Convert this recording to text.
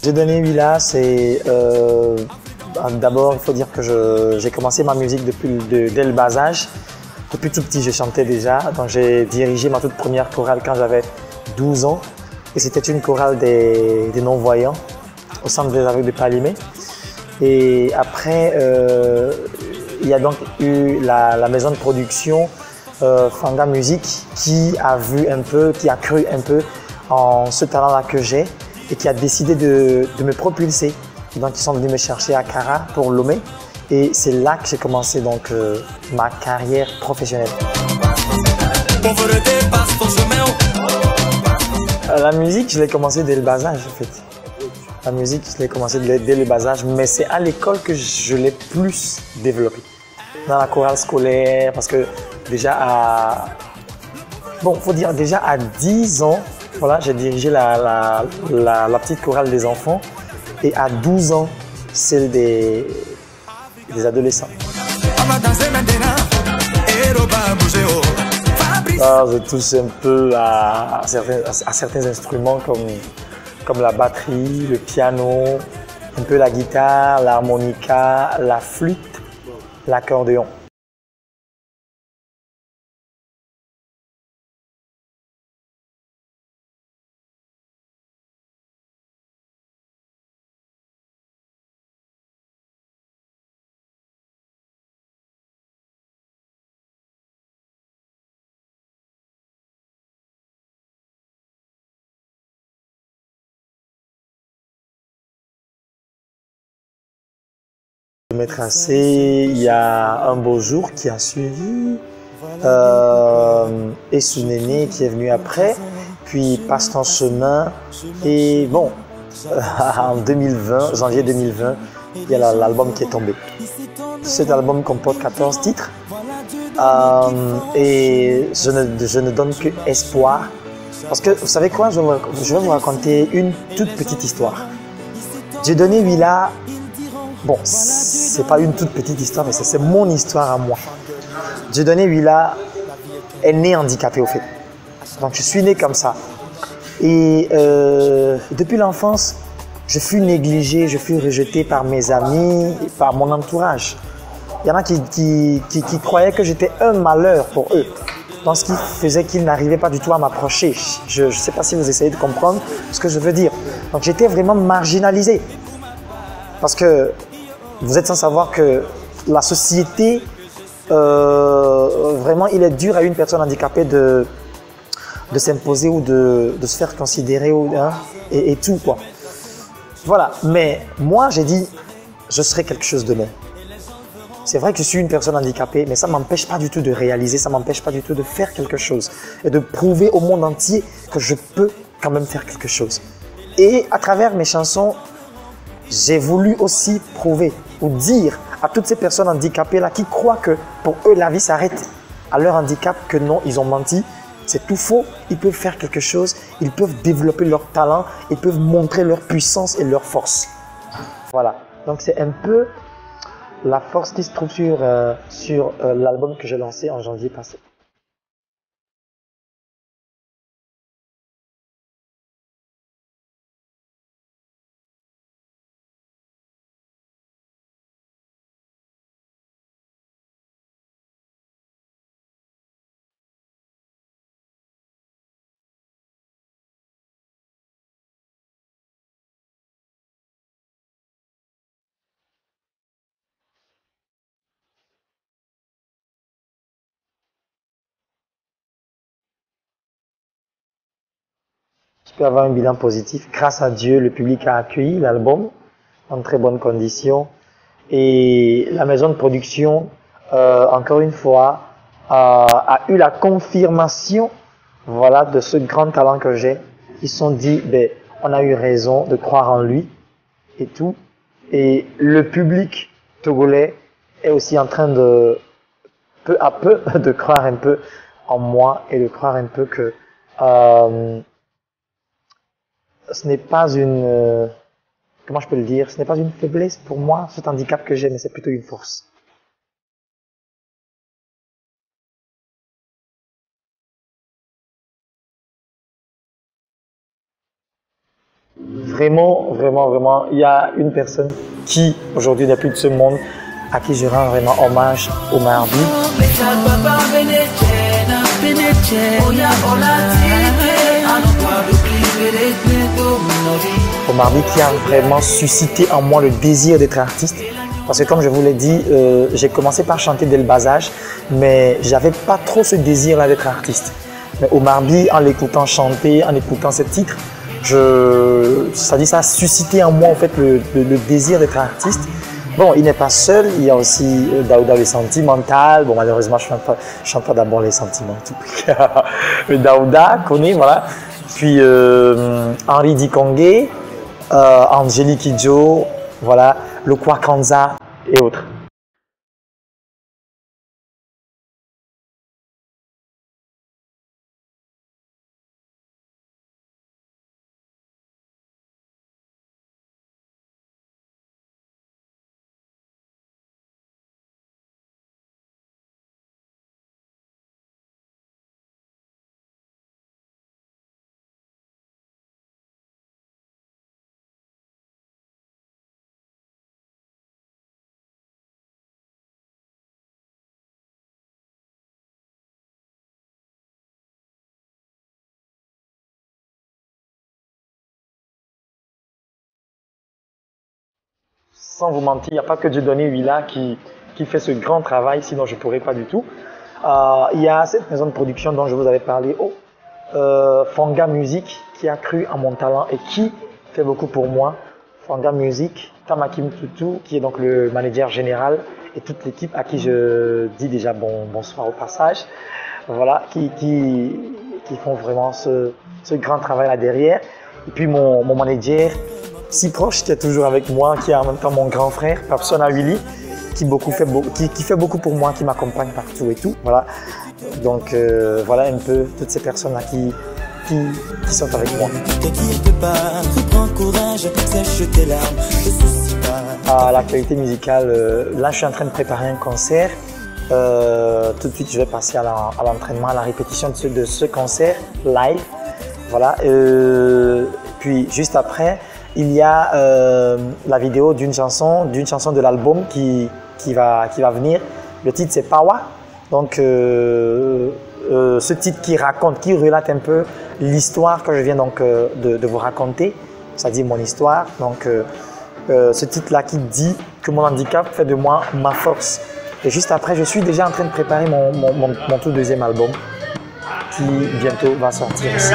Dieudonné Huila, c'est d'abord, il faut dire que j'ai commencé ma musique dès le bas âge. Depuis tout petit, je chantais déjà. Donc, j'ai dirigé ma toute première chorale quand j'avais 12 ans. Et c'était une chorale des non-voyants au centre des aveugles de Palimé. Et après, il y a donc eu la maison de production Fanga Musique qui a vu un peu, qui a cru un peu en ce talent-là que j'ai et qui a décidé de me propulser. Donc, ils sont venus me chercher à Cara pour Lomé. Et c'est là que j'ai commencé donc ma carrière professionnelle. La musique, je l'ai commencé dès le bas âge en fait. La musique, je l'ai commencé dès le bas âge, mais c'est à l'école que je l'ai plus développée. Dans la chorale scolaire, parce que déjà faut dire déjà à 10 ans, voilà, j'ai dirigé la petite chorale des enfants et à 12 ans, celle des adolescents. Je touche un peu à certains instruments comme la batterie, le piano, un peu la guitare, l'harmonica, la flûte, l'accordéon. Mes tracés, il y a un beau jour qui a suivi, et Sounéné qui est venu après, puis Passe ton chemin, et bon, en 2020, janvier 2020, il y a l'album qui est tombé. Cet album comporte 14 titres et je ne donne que espoir, parce que vous savez quoi, je vais vous raconter une toute petite histoire. Dieudonné Huila. Bon, c'est pas une toute petite histoire, mais c'est mon histoire à moi. Dieudonné Huila est né handicapé au fait. Donc je suis né comme ça. Et depuis l'enfance, je fus négligé, je fus rejeté par mes amis, par mon entourage. Il y en a qui croyaient que j'étais un malheur pour eux. Donc ce qui faisait qu'ils n'arrivaient pas du tout à m'approcher. Je ne sais pas si vous essayez de comprendre ce que je veux dire. Donc j'étais vraiment marginalisé. Parce que vous êtes sans savoir que la société, vraiment, il est dur à une personne handicapée de s'imposer ou de se faire considérer et tout quoi. Voilà, mais moi j'ai dit, je serai quelque chose demain. C'est vrai que je suis une personne handicapée, mais ça ne m'empêche pas du tout de réaliser, ça ne m'empêche pas du tout de faire quelque chose et de prouver au monde entier que je peux quand même faire quelque chose. Et à travers mes chansons, j'ai voulu aussi prouver ou dire à toutes ces personnes handicapées là qui croient que pour eux la vie s'arrête à leur handicap que non, ils ont menti, c'est tout faux, ils peuvent faire quelque chose, ils peuvent développer leur talent, ils peuvent montrer leur puissance et leur force. Voilà, donc c'est un peu la force qui se trouve sur l'album que j'ai lancé en janvier passé. Je peux avoir un bilan positif. Grâce à Dieu, le public a accueilli l'album en très bonnes conditions. Et la maison de production, encore une fois, a eu la confirmation, voilà, de ce grand talent que j'ai. Ils se sont dit, ben, on a eu raison de croire en lui et tout. Et le public togolais est aussi en train de, peu à peu, de croire un peu en moi et de croire un peu que ce n'est pas une, comment je peux le dire, ce n'est pas une faiblesse pour moi, cet handicap que j'ai, mais c'est plutôt une force. vraiment, vraiment, vraiment, il y a une personne qui aujourd'hui n'est plus de ce monde, à qui je rends vraiment hommage, Omar Sy. Omar Sy qui a vraiment suscité en moi le désir d'être artiste. Parce que comme je vous l'ai dit, j'ai commencé par chanter dès le bas âge, mais j'avais pas trop ce désir-là d'être artiste. Mais Omar Sy, en l'écoutant chanter, en écoutant ses titres, ça a suscité en moi en fait le désir d'être artiste. Bon, il n'est pas seul, il y a aussi Daouda le Sentimental. Bon, malheureusement, je ne chante pas d'abord les sentiments. Mais Daouda, connaît, voilà. Puis Henri Dikongé, Angélique Kidjo, voilà, Lokwa Kanza et autres. Sans vous mentir, il n'y a pas que Dieudonné Huila qui fait ce grand travail, sinon je ne pourrais pas du tout. Il y a cette maison de production dont je vous avais parlé, Fanga Music, qui a cru en mon talent et qui fait beaucoup pour moi. Fanga Music, Tamakim Tutu, qui est donc le manager général, et toute l'équipe à qui je dis déjà bonsoir au passage. Voilà, qui font vraiment ce grand travail là derrière. Et puis mon manager, si proche, qui est toujours avec moi, qui est en même temps mon grand frère, Papsona Willy, qui fait beaucoup pour moi, qui m'accompagne partout et tout. Voilà. Donc voilà un peu toutes ces personnes-là qui sont avec moi. À l'actualité musicale, là je suis en train de préparer un concert. Tout de suite je vais passer à l'entraînement, à la répétition de ce concert live. Voilà. Puis juste après, il y a la vidéo d'une chanson de l'album qui va venir. Le titre c'est Pawa. Donc ce titre qui relate un peu l'histoire que je viens donc de vous raconter, c'est-à-dire mon histoire. Donc ce titre-là qui dit que mon handicap fait de moi ma force. Et juste après, je suis déjà en train de préparer mon tout deuxième album qui bientôt va sortir aussi.